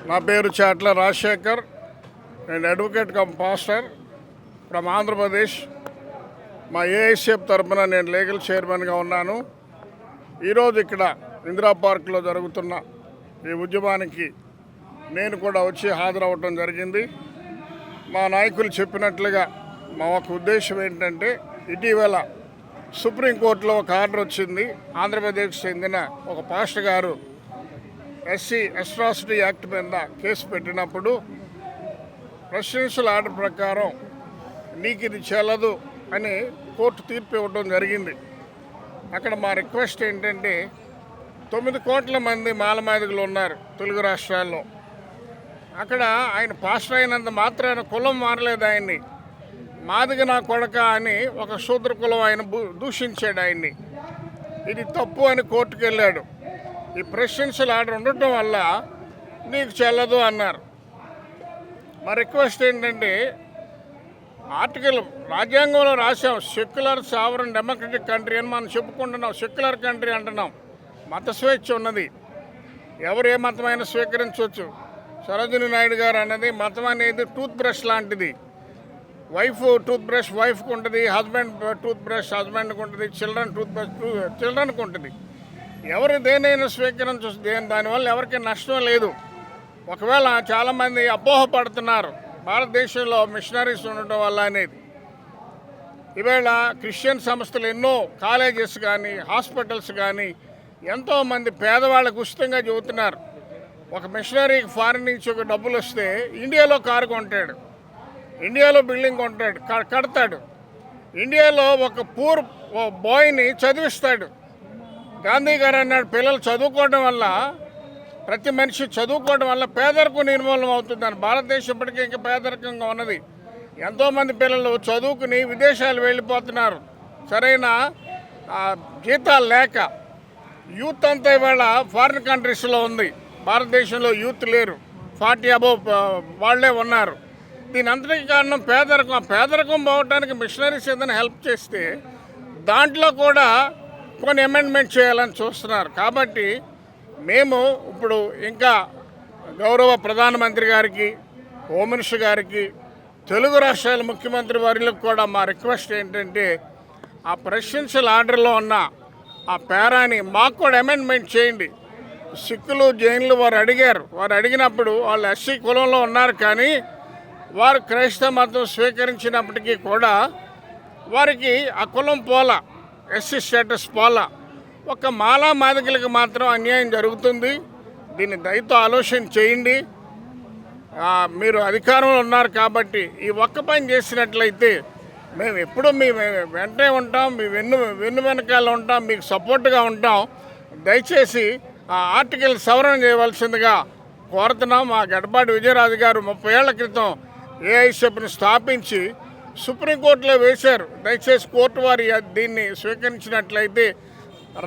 నా పేరు చాట్ల రాజశేఖర్. నేను advocate come pastor from Andhra Pradesh. మా ఏఐసిఎఫ్ తరఫున నేను లీగల్ చైర్మన్గా ఉన్నాను. ఈరోజు ఇక్కడ ఇందిరా పార్క్లో జరుగుతున్న ఈ ఉద్యమానికి నేను కూడా వచ్చి హాజరవ్వటం జరిగింది. మా నాయకులు చెప్పినట్లుగా మా ఒక ఉద్దేశం ఏంటంటే, ఇటీవల సుప్రీంకోర్టులో ఒక ఆర్డర్ వచ్చింది. ఆంధ్రప్రదేశ్కి చెందిన ఒక పాస్టర్ గారు ఎస్సీ అట్రాసిటీ యాక్ట్ మీద కేసు పెట్టినప్పుడు ప్రెసిడెన్షియల్ ఆర్డర్ ప్రకారం నీకు ఇది చెల్లదు అని కోర్టు తీర్పు ఇవ్వడం జరిగింది. అక్కడ మా రిక్వెస్ట్ ఏంటంటే, 9 కోట్ల మంది మాలమాదిగలు ఉన్నారు తెలుగు రాష్ట్రాల్లో. అక్కడ ఆయన పాస్టర్ అయినంత మాత్రాన కులం మారలేదు. ఆయన్ని మాదిగ నా కొడక అని ఒక శూద్ర కులం ఆయన దూషించాడు ఆయన్ని. ఇది తప్పు అని కోర్టుకు వెళ్ళాడు. ఈ ప్రెసిడెన్షియల్ ఆర్డర్ ఉండటం వల్ల నీకు చెల్లదు అన్నారు. మా రిక్వెస్ట్ ఏంటంటే, ఆర్టికల్ రాజ్యాంగంలో రాసాం, సెక్యులర్ సావరన్ డెమోక్రటిక్ కంట్రీ అని మనం చెప్పుకుంటున్నాం. సెక్యులర్ కంట్రీ అంటున్నాం. మత స్వేచ్ఛ ఉన్నది, ఎవరు ఏ మతమైనా స్వీకరించవచ్చు. సరోజిని నాయుడు గారు అన్నది, మతం అనేది టూత్ బ్రష్ లాంటిది. వైఫ్ టూత్ బ్రష్ వైఫ్కి ఉంటుంది, హస్బెండ్ టూత్ బ్రష్ హస్బెండ్కి ఉంటుంది, చిల్డ్రన్ టూత్ బ్రష్ చిల్డ్రన్కి ఉంటుంది. ఎవరు దేనైనా స్వీకరించవచ్చు. దానివల్ల ఎవరికి నష్టం లేదు. ఒకవేళ చాలామంది అపోహపడుతున్నారు భారతదేశంలో మిషనరీస్ ఉండటం వల్ల అనేది. ఈవేళ క్రిస్టియన్ సంస్థలు ఎన్నో కాలేజెస్ కానీ హాస్పిటల్స్ కానీ ఎంతోమంది పేదవాళ్ళకు ఉచితంగా చెబుతున్నారు. ఒక మిషనరీకి ఫారిన్ నుంచి ఒక డబ్బులు వస్తే ఇండియాలో కారు కొంటాడు, ఇండియాలో బిల్డింగ్ కొంటాడు, కడతాడు. ఇండియాలో ఒక పూర్ బాయ్ని చదివిస్తాడు. గాంధీ గారు అన్నాడు, పిల్లలు చదువుకోవడం వల్ల, ప్రతి మనిషి చదువుకోవడం వల్ల పేదరికం నిర్మూలన అవుతుందని. భారతదేశం ఇప్పటికీ ఇంకా పేదరికంగా ఉన్నది. ఎంతోమంది పిల్లలు చదువుకుని విదేశాలు వెళ్ళిపోతున్నారు, సరైన జీతాలు లేక. యూత్ అంతా ఇవాళ ఫారిన్ కంట్రీస్లో ఉంది. భారతదేశంలో యూత్ లేరు, 40 అబోవ్ వాళ్ళే ఉన్నారు. దీని అంతటికి కారణం పేదరికం. ఆ పేదరికం పోవటానికి మిషనరీస్ ఏదైనా హెల్ప్ చేస్తే దాంట్లో కూడా కొన్ని అమెండ్మెంట్ చేయాలని చూస్తున్నారు. కాబట్టి మేము ఇప్పుడు ఇంకా గౌరవ ప్రధానమంత్రి గారికి, హోమ్ మినిస్టర్ గారికి, తెలుగు రాష్ట్రాల ముఖ్యమంత్రి వారికి కూడా మా రిక్వెస్ట్ ఏంటంటే, ఆ ప్రెసిడెన్షియల్ ఆర్డర్లో ఉన్న ఆ పేరాని మాకు కూడా అమెండ్మెంట్ చేయండి. సిక్కులు జైన్లు వారు అడిగారు. వారు అడిగినప్పుడు వాళ్ళు ఎస్సీ కులంలో ఉన్నారు, కానీ వారు క్రైస్తవ మతం స్వీకరించినప్పటికీ కూడా వారికి ఆ కులం పోలా, ఎస్సీ స్టేటస్ పోలా. ఒక మాలా మాదిగలకు మాత్రం అన్యాయం జరుగుతుంది. దీన్ని దయతో ఆలోచన చేయండి. మీరు అధికారంలో ఉన్నారు కాబట్టి ఈ ఒక్క పని చేసినట్లయితే మేము ఎప్పుడూ మీ వెంటే ఉంటాం, మీ వెన్ను వెనకాల ఉంటాం, మీకు సపోర్ట్గా ఉంటాం. దయచేసి ఆ ఆర్టికల్ సవరణ చేయవలసిందిగా కోరుతున్నాం. మా గడపాటి విజయరాజు గారు 30 ఏళ్ల క్రితం ఏఐసిఎఫ్ని స్థాపించి సుప్రీంకోర్టులో వేశారు. దయచేసి కోర్టు వారి దీన్ని స్వీకరించినట్లయితే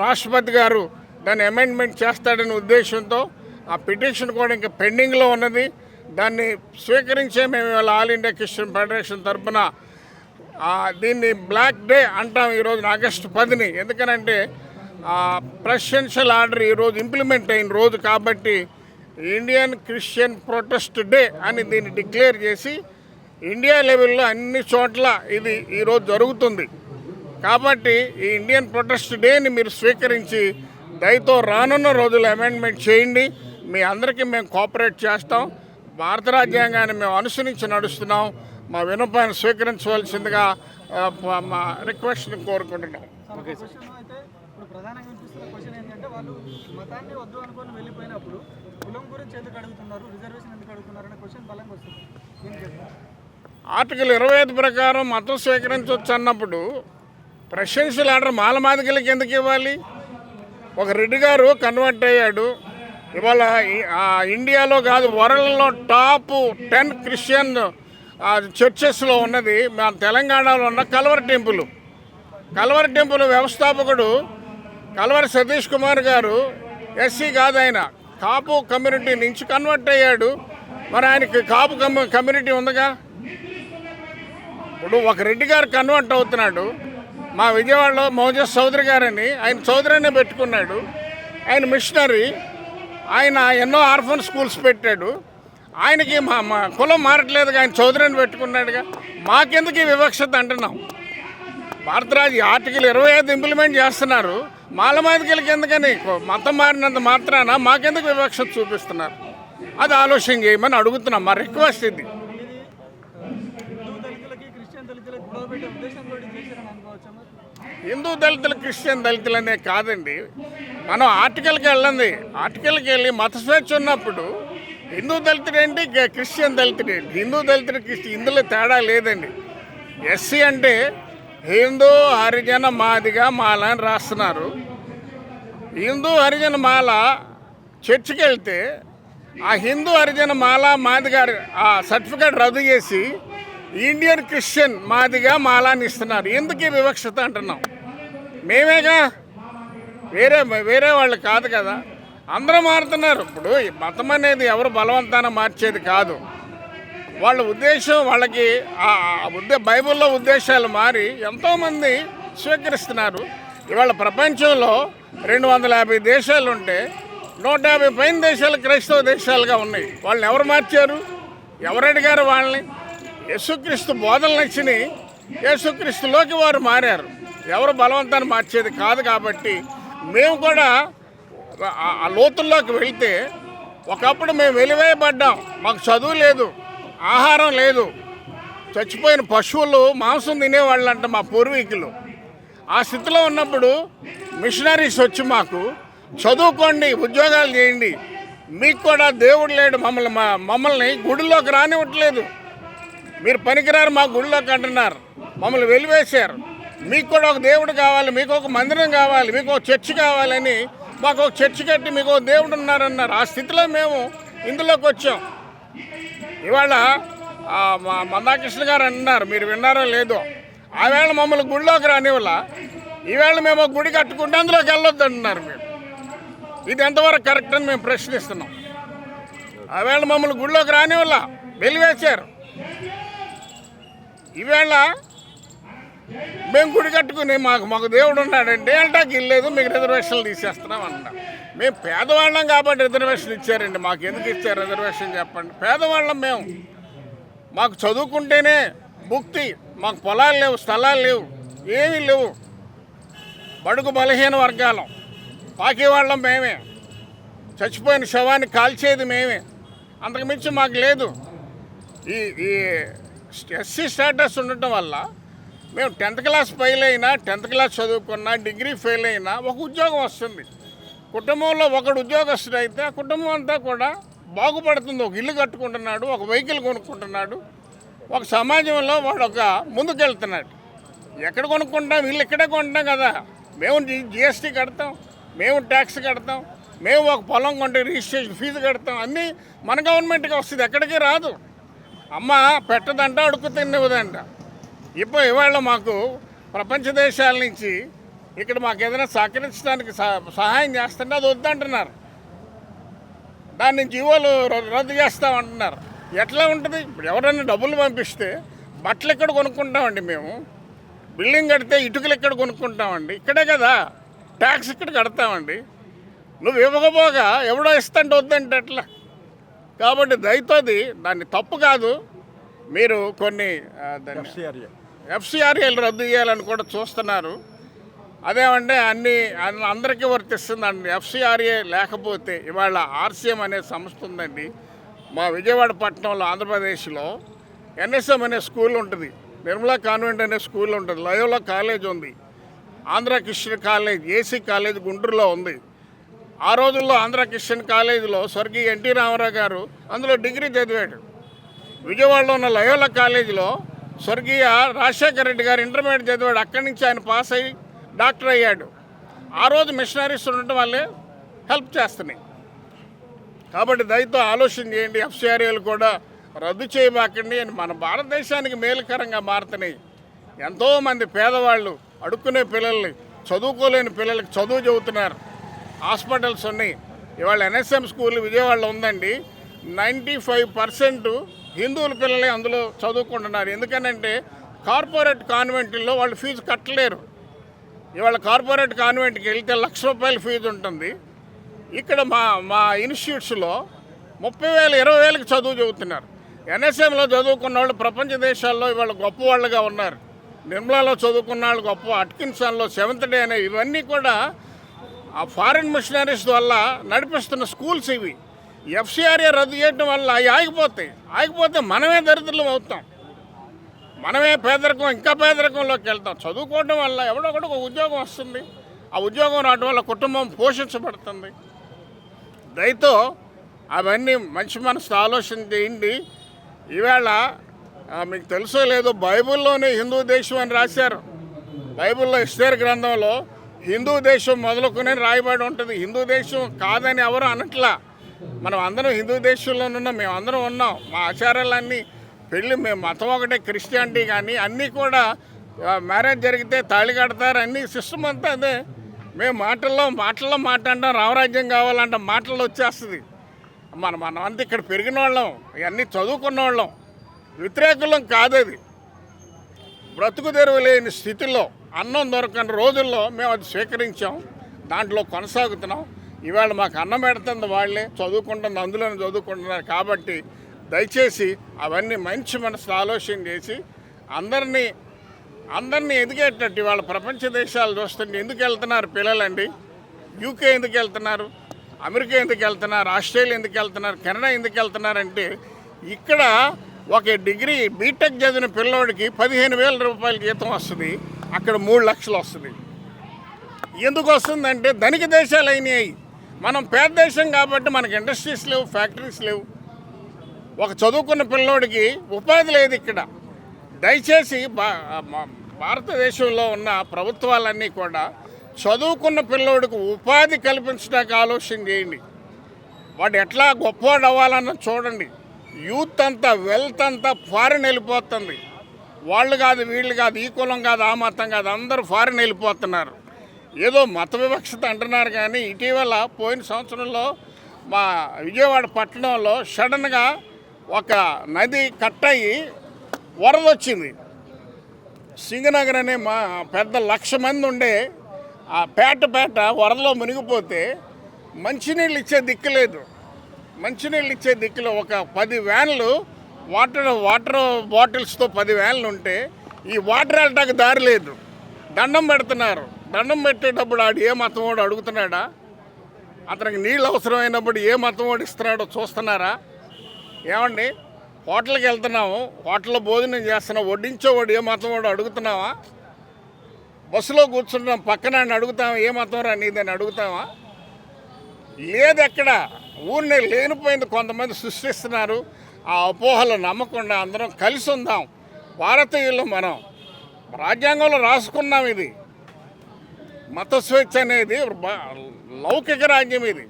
రాష్ట్రపతి గారు దాన్ని అమెండ్మెంట్ చేస్తాడనే ఉద్దేశంతో ఆ పిటిషన్ కూడా ఇంకా పెండింగ్లో ఉన్నది. దాన్ని స్వీకరించే మేము ఇవాళ ఆల్ ఇండియా క్రిస్టియన్ ఫెడరేషన్ తరఫున దీన్ని బ్లాక్ డే అంటాం ఈరోజు ఆగస్టు 10ని. ఎందుకనంటే ప్రెసిడెన్షియల్ ఆర్డర్ ఈరోజు ఇంప్లిమెంట్ అయిన రోజు కాబట్టి ఇండియన్ క్రిస్టియన్ ప్రొటెస్ట్ డే అని దీన్ని డిక్లేర్ చేసి ఇండియా లెవెల్లో అన్ని చోట్ల ఇది ఈరోజు జరుగుతుంది. కాబట్టి ఈ ఇండియన్ ప్రొటెస్ట్ డేని మీరు స్వీకరించి దయతో రానున్న రోజులు అమెండ్మెంట్ చేయండి. మీ అందరికీ మేము కోఆపరేట్ చేస్తాం. భారత రాజ్యాంగాన్ని మేము అనుసరించి నడుస్తున్నాం. మా విన్నపాన్ని స్వీకరించవలసిందిగా మా రిక్వెస్ట్ని కోరుకుంటున్నాం. Okay sir. ఇప్పుడు ప్రధానంగా వినిపిస్తున్న క్వశ్చన్ ఏంటంటే, వాళ్ళు మతాన్ని వద్దు అనుకొని వెళ్ళిపోయినప్పుడు కులం గురించి ఎందుకు అడుగుతున్నారు, రిజర్వేషన్ ఎందుకు అడుగుతున్నారు అనే క్వశ్చన్ బలంగా వస్తుంది. ఆర్టికల్ 25 ప్రకారం మతం స్వీకరించవచ్చు అన్నప్పుడు ప్రెసిడెన్షియల్ ఆర్డర్ మాలమాదిగలకి ఎందుకు ఇవ్వాలి? ఒక రెడ్డి గారు కన్వర్ట్ అయ్యాడు. ఇవాళ ఇండియాలో కాదు, వరల్డ్లో టాప్ 10 క్రిస్టియన్ చర్చెస్లో ఉన్నది మన తెలంగాణలో ఉన్న కల్వరి టెంపుల్. కల్వరి టెంపుల్ వ్యవస్థాపకుడు కల్వరి సతీష్ కుమార్ గారు ఎస్సీ కాదు, ఆయన కాపు కమ్యూనిటీ నుంచి కన్వర్ట్ అయ్యాడు. మరి ఆయనకి కాపు కమ్యూనిటీ ఉందిగా. ఇప్పుడు ఒక రెడ్డి గారు కన్వర్ట్ అవుతున్నాడు. మా విజయవాడలో మోజస్ చౌదరి గారని, ఆయన చౌదరి అనే పెట్టుకున్నాడు. ఆయన మిషనరీ. ఆయన ఎన్నో ఆర్ఫన్ స్కూల్స్ పెట్టాడు. ఆయనకి మా కులం మారట్లేదుగా, ఆయన చౌదరిని పెట్టుకున్నాడుగా. మాకెందుకు ఈ వివక్షత అంటున్నాం? భారతరాజు ఆర్టికల్ 25 ఇంప్లిమెంట్ చేస్తున్నారు. మాలమాదికలకి ఎందుకని? మతం మారినంత మాత్రాన మాకెందుకు వివక్షత చూపిస్తున్నారు? అది ఆలోచన చేయమని అడుగుతున్నాం. మా రిక్వెస్ట్ ఇది. హిందూ దళితులకి క్రిస్టియన్ దళితులకు గొడవ పెట్టే ఉద్దేశంతో చేశారని అనుకోవచ్చా మరి? హిందూ దళితులు క్రిస్టియన్ దళితులు అనే కాదండి. మనం ఆర్టికల్కి వెళ్ళండి. ఆర్టికల్కి వెళ్ళి మత స్వేచ్ఛ ఉన్నప్పుడు హిందూ దళితుడు ఏంటి, క్రిస్టియన్ దళితుడు ఏంటి? హిందూ దళితుడు క్రిస్టియన్ ఇందులో తేడా లేదండి. ఎస్సీ అంటే హిందూ హరిజన మాదిగా మాల అని రాస్తున్నారు. హిందూ హరిజన మాల చర్చికి వెళ్తే ఆ హిందూ హరిజన మాల మాదిగా ఆ సర్టిఫికేట్ రద్దు చేసి ఇండియన్ క్రిస్టియన్ మాదిగా మాలాని ఇస్తున్నారు. ఎందుకు ఈ వివక్షత అంటున్నాం? మేమేగా, వేరే వాళ్ళు కాదు కదా. అందరూ మారుతున్నారు. ఇప్పుడు ఈ మతం అనేది ఎవరు బలవంతాన మార్చేది కాదు. వాళ్ళ ఉద్దేశం, వాళ్ళకి బైబిల్లో ఉద్దేశాలు మారి ఎంతోమంది స్వీకరిస్తున్నారు. ఇవాళ ప్రపంచంలో 250 దేశాలు ఉంటే 150 పైన దేశాలు క్రైస్తవ దేశాలుగా ఉన్నాయి. వాళ్ళని ఎవరు మార్చారు? ఎవరు అడిగారు వాళ్ళని? యేసుక్రీస్తు బోధనలు నచ్చిని యేసుక్రీస్తులోకి వారు మారారు. ఎవరు బలవంతాన్ని మార్చేది కాదు. కాబట్టి మేము కూడా ఆ లోతుల్లోకి వెళ్తే ఒకప్పుడు మేము వెలివేయబడ్డాం. మాకు చదువు లేదు, ఆహారం లేదు. చచ్చిపోయిన పశువులు మాంసం తినేవాళ్ళంట మా పూర్వీకులు. ఆ స్థితిలో ఉన్నప్పుడు మిషనరీస్ వచ్చి మాకు చదువుకోండి, ఉద్యోగాలు చేయండి, మీకు కూడా దేవుడు లేడు, మమ్మల్ని గుడిలోకి రానివ్వట్లేదు, మీరు పనికిరారు మా గుడిలోకి అంటున్నారు, మమ్మల్ని వెలివేశారు, మీకు కూడా ఒక దేవుడు కావాలి, మీకు ఒక మందిరం కావాలి, మీకు ఒక చర్చి కావాలని మాకు ఒక చర్చి కట్టి మీకు ఒక దేవుడు ఉన్నారన్నారు. ఆ స్థితిలో మేము ఇందులోకి వచ్చాం. ఇవాళ మా మందాకృష్ణ గారు అంటున్నారు, మీరు విన్నారో లేదో, ఆవేళ మమ్మల్ని గుడిలోకి రానివ్వాల, ఈవేళ మేము ఒక గుడి కట్టుకుంటే అందులోకి వెళ్ళొద్దు అంటున్నారు. మీరు ఇది ఎంతవరకు కరెక్ట్ అని మేము ప్రశ్నిస్తున్నాం. ఆవేళ మమ్మల్ని గుడిలోకి రానివ్వాల, వెలివేశారు. ఈవేళ మేము గుడి కట్టుకుని మాకు దేవుడు ఉన్నాడంటే అంటాకి ఇల్లేదు, మీకు రిజర్వేషన్లు తీసేస్తున్నాం అంటున్నాం. మేము పేదవాళ్ళం కాబట్టి రిజర్వేషన్ ఇచ్చారండి. మాకు ఎందుకు ఇచ్చారు రిజర్వేషన్ చెప్పండి? పేదవాళ్ళం మేము. మాకు చదువుకుంటేనే భుక్తి. మాకు పొలాలు లేవు, స్థలాలు లేవు, ఏమీ లేవు. బడుగు బలహీన వర్గాలం. పాకేవాళ్ళం మేమే. చచ్చిపోయిన శవాన్ని కాల్చేది మేమే. అంతకుమించి మాకు లేదు. ఈ ఎస్సీ స్టేటస్ ఉండటం వల్ల మేము 10th క్లాస్ ఫెయిల్ అయినా, 10th క్లాస్ చదువుకున్నా, డిగ్రీ ఫెయిల్ అయినా ఒక ఉద్యోగం వస్తుంది. కుటుంబంలో ఒకడు ఉద్యోగస్తుడు అయితే ఆ కుటుంబం అంతా కూడా బాగుపడుతుంది. ఒక ఇల్లు కట్టుకుంటున్నాడు, ఒక వెహికల్ కొనుక్కుంటున్నాడు, ఒక సమాజంలో వాడు ఒక ముందుకెళ్తున్నాడు. ఎక్కడ కొనుక్కుంటాం? ఇల్లు ఇక్కడే కొంటాం కదా. మేము జిఎస్టీ కడతాం, మేము ట్యాక్స్ కడతాం, మేము ఒక పొలం కొంటే రిజిస్ట్రేషన్ ఫీజు కడతాం. అన్నీ మన గవర్నమెంట్కి వస్తుంది, ఎక్కడికి రాదు. అమ్మ పెట్టదంట, అడుగు తిన్నదంట. ఇవాళ మాకు ప్రపంచ దేశాల నుంచి ఇక్కడ మాకు ఏదైనా సహకరించడానికి సహాయం చేస్తుంటే అది వద్దంటున్నారు. దాని నుంచి జీవోలు రద్దు చేస్తామంటున్నారు. ఎట్లా ఉంటుంది? ఇప్పుడు ఎవరైనా డబ్బులు పంపిస్తే బట్టలు ఎక్కడ కొనుక్కుంటామండి మేము? బిల్డింగ్ కడితే ఇటుకలు ఎక్కడ కొనుక్కుంటామండి? ఇక్కడే కదా. ట్యాక్స్ ఇక్కడ కడతామండి. నువ్వు ఇవ్వకపోగా ఎవడో ఇస్తుంటే వద్దంటే ఎట్లా? కాబట్టి దయతోది దాన్ని తప్పు కాదు. మీరు కొన్ని ఎఫ్సిఆర్ఏలు రద్దు చేయాలని కూడా చూస్తున్నారు. అదేమంటే అందరికీ వర్తిస్తుందండి. ఎఫ్సిఆర్ఏ లేకపోతే ఇవాళ ఆర్సీఎం అనే సంస్థ ఉందండి. మా విజయవాడ పట్టణంలో ఆంధ్రప్రదేశ్లో ఎన్ఎస్ఎం అనే స్కూల్ ఉంటుంది, నిర్మలా కాన్వెంట్ అనే స్కూల్ ఉంటుంది, లయోలా కాలేజ్ ఉంది, Andhra Christian college, AC college గుంటూరులో ఉంది. ఆ రోజుల్లో ఆంధ్ర క్రిస్టియన్ కాలేజీలో స్వర్గీయ ఎన్టీ రామారావు గారు అందులో డిగ్రీ చదివాడు. విజయవాడలో ఉన్న లయోలా కాలేజీలో స్వర్గీయ రాజశేఖర రెడ్డి గారు ఇంటర్మీడియట్ చదివాడు. అక్కడి నుంచి ఆయన పాస్ అయ్యి డాక్టర్ అయ్యాడు. ఆ రోజు మిషనరీస్ ఉండటం వల్లే హెల్ప్ చేస్తున్నాయి. కాబట్టి దయతో ఆలోచన చేయండి. ఎఫ్సిఆర్ఏలు కూడా రద్దు చేయబాకండి అని మన భారతదేశానికి మేలుకరంగా మారుతున్నాయి. ఎంతోమంది పేదవాళ్ళు అడుక్కునే పిల్లల్ని, చదువుకోలేని పిల్లలకి చదువు చెబుతున్నారు. హాస్పిటల్స్ ఉన్నాయి. ఇవాళ ఎన్ఎస్ఎం స్కూల్ విజయవాడలో ఉందండి. 95% హిందువుల పిల్లలే అందులో చదువుకుంటున్నారు. ఎందుకనంటే కార్పొరేట్ కాన్వెంట్లో వాళ్ళు ఫీజు కట్టలేరు. ఇవాళ కార్పొరేట్ కాన్వెంట్కి వెళ్తే ₹1,00,000 ఫీజు ఉంటుంది. ఇక్కడ మా ఇన్స్టిట్యూట్స్లో 30,000 20,000కి చదువు చదువుతున్నారు. ఎన్ఎస్ఎంలో చదువుకున్న వాళ్ళు ప్రపంచ దేశాల్లో ఇవాళ గొప్పవాళ్ళుగా ఉన్నారు. నిర్మలాలో చదువుకున్న వాళ్ళు గొప్ప, అట్కిన్సన్లో 7th డే అనేవి ఇవన్నీ కూడా ఆ ఫారిన్ మిషనరీస్ వల్ల నడిపిస్తున్న స్కూల్స్ ఇవి. ఎఫ్సిఆర్ఏ రద్దు చేయడం వల్ల అవి ఆగిపోతే మనమే దరిద్రులం అవుతాం, మనమే పేదరికం, ఇంకా పేదరికంలోకి వెళ్తాం. చదువుకోవడం వల్ల ఎవడొకటి ఒక ఉద్యోగం వస్తుంది, ఆ ఉద్యోగం రావడం వల్ల కుటుంబం పోషించబడుతుంది. దయతో అవన్నీ మంచి మనసుతో ఆలోచన చేయండి. ఈవేళ మీకు తెలుసో లేదో బైబిల్లోనే హిందూ దేశం అని రాశారు. బైబిల్లో ఎస్తేరు గ్రంథంలో హిందూ దేశం మొదలుకొని రాయబడి ఉంటుంది. హిందూ దేశం కాదని ఎవరు అనట్లా. మనం అందరం హిందూ దేశంలోనున్నాం, మేము అందరం ఉన్నాం. మా ఆచారాలన్నీ పెళ్ళి, మేము మతం ఒకటే, క్రిస్టియానిటీ కానీ అన్నీ కూడా మ్యారేజ్ జరిగితే తాళి కడతారు, అన్నీ సిస్టమ్ అంతా అదే. మేము మాటల్లో మాట్లాడడం, రామరాజ్యం కావాలంటే మాటల్లో వచ్చేస్తుంది. మనం అంతా ఇక్కడ పెరిగిన వాళ్ళం, ఇవన్నీ చదువుకున్న వాళ్ళం, వ్యతిరేకులం కాదది. బ్రతుకు తెరువు లేని స్థితిలో, అన్నం దొరకని రోజుల్లో మేము అది స్వీకరించాం, దాంట్లో కొనసాగుతున్నాం. ఇవాళ మాకు అన్నం పెడుతుంది వాళ్ళే, చదువుకుంటుంది, అందులోనే చదువుకుంటున్నారు. కాబట్టి దయచేసి అవన్నీ మంచి మనసు ఆలోచన చేసి అందరినీ ఎదిగేటట్టు. ఇవాళ ప్రపంచ దేశాలు చూస్తుంటే ఎందుకు వెళ్తున్నారు పిల్లలండి? యూకే ఎందుకు వెళ్తున్నారు, అమెరికా ఎందుకు వెళ్తున్నారు, ఆస్ట్రేలియా ఎందుకు వెళ్తున్నారు, కెనడా ఎందుకు వెళ్తున్నారంటే ఇక్కడ ఒక డిగ్రీ బీటెక్ చదివిన పిల్లోడికి 15,000 రూపాయల జీతం వస్తుంది, అక్కడ 3 లక్షలు వస్తుంది. ఎందుకు వస్తుందంటే ధనిక దేశాలు అయినాయి, మనం పేద దేశం కాబట్టి మనకి ఇండస్ట్రీస్ లేవు, ఫ్యాక్టరీస్ లేవు. ఒక చదువుకున్న పిల్లోడికి ఉపాధి లేదు ఇక్కడ. దయచేసి భారతదేశంలో ఉన్న ప్రభుత్వాలన్నీ కూడా చదువుకున్న పిల్లోడికి ఉపాధి కల్పించడానికి ఆలోచన చేయండి. వాడు ఎట్లా గొప్పవాడు అవ్వాలన్న చూడండి. యూత్ అంతా, వెల్త్ అంతా ఫారిన్ వెళ్ళిపోతుంది. వాళ్ళు కాదు, వీళ్ళు కాదు, ఈ కులం కాదు, ఆ మతం కాదు, అందరూ ఫారిన్ వెళ్ళిపోతున్నారు. ఏదో మత వివక్షత అంటున్నారు కానీ ఇటీవల పోయిన సంవత్సరంలో మా విజయవాడ పట్టణంలో సడన్గా ఒక నది కట్ అయ్యి వరద వచ్చింది. సింగనగర్ అనే మా పెద్ద 1,00,000 మంది ఉండే ఆ పేట వరదలో మునిగిపోతే మంచినీళ్ళు ఇచ్చే దిక్కులో ఒక 10 వ్యాన్లు వాటర్ బాటిల్స్తో 10 వ్యాన్లు ఉంటే ఈ వాటర్ వెళ్ళటానికి దారి లేదు. దండం పెడుతున్నారు. దండం పెట్టేటప్పుడు ఆడు ఏ మతం వాడు అడుగుతున్నాడా? అతనికి నీళ్ళు అవసరమైనప్పుడు ఏ మతం వాడు ఇస్తున్నాడో చూస్తున్నారా? ఏమండి, హోటల్కి వెళ్తున్నాము, హోటల్లో భోజనం చేస్తున్నాం, వడ్డించేవాడు ఏ మతం వాడు అడుగుతున్నావా? బస్సులో కూర్చుంటాం, పక్కన అడుగుతావా ఏ మతం రా నీదని అడుగుతావా? లేదు. ఎక్కడ ఊరినే లేనిపోయింది కొంతమంది సృష్టిస్తున్నారు. ఆ అపోహలు నమ్మకుండా అందరం కలిసి ఉందాం. భారతీయులు మనం రాజ్యాంగంలో రాసుకున్నాం. ఇది మత స్వేచ్ఛ అనేది లౌకిక రాజ్యం, ఇది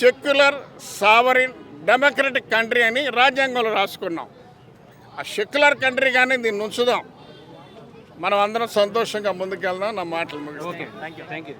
సెక్యులర్ సావరిన్ డెమోక్రటిక్ కంట్రీ అని రాజ్యాంగంలో రాసుకున్నాం. ఆ సెక్యులర్ కంట్రీ కానీ దీన్ని ఉంచుదాం. మనం అందరం సంతోషంగా ముందుకెళ్దాం. నా మాటలు ముగిస్తాను.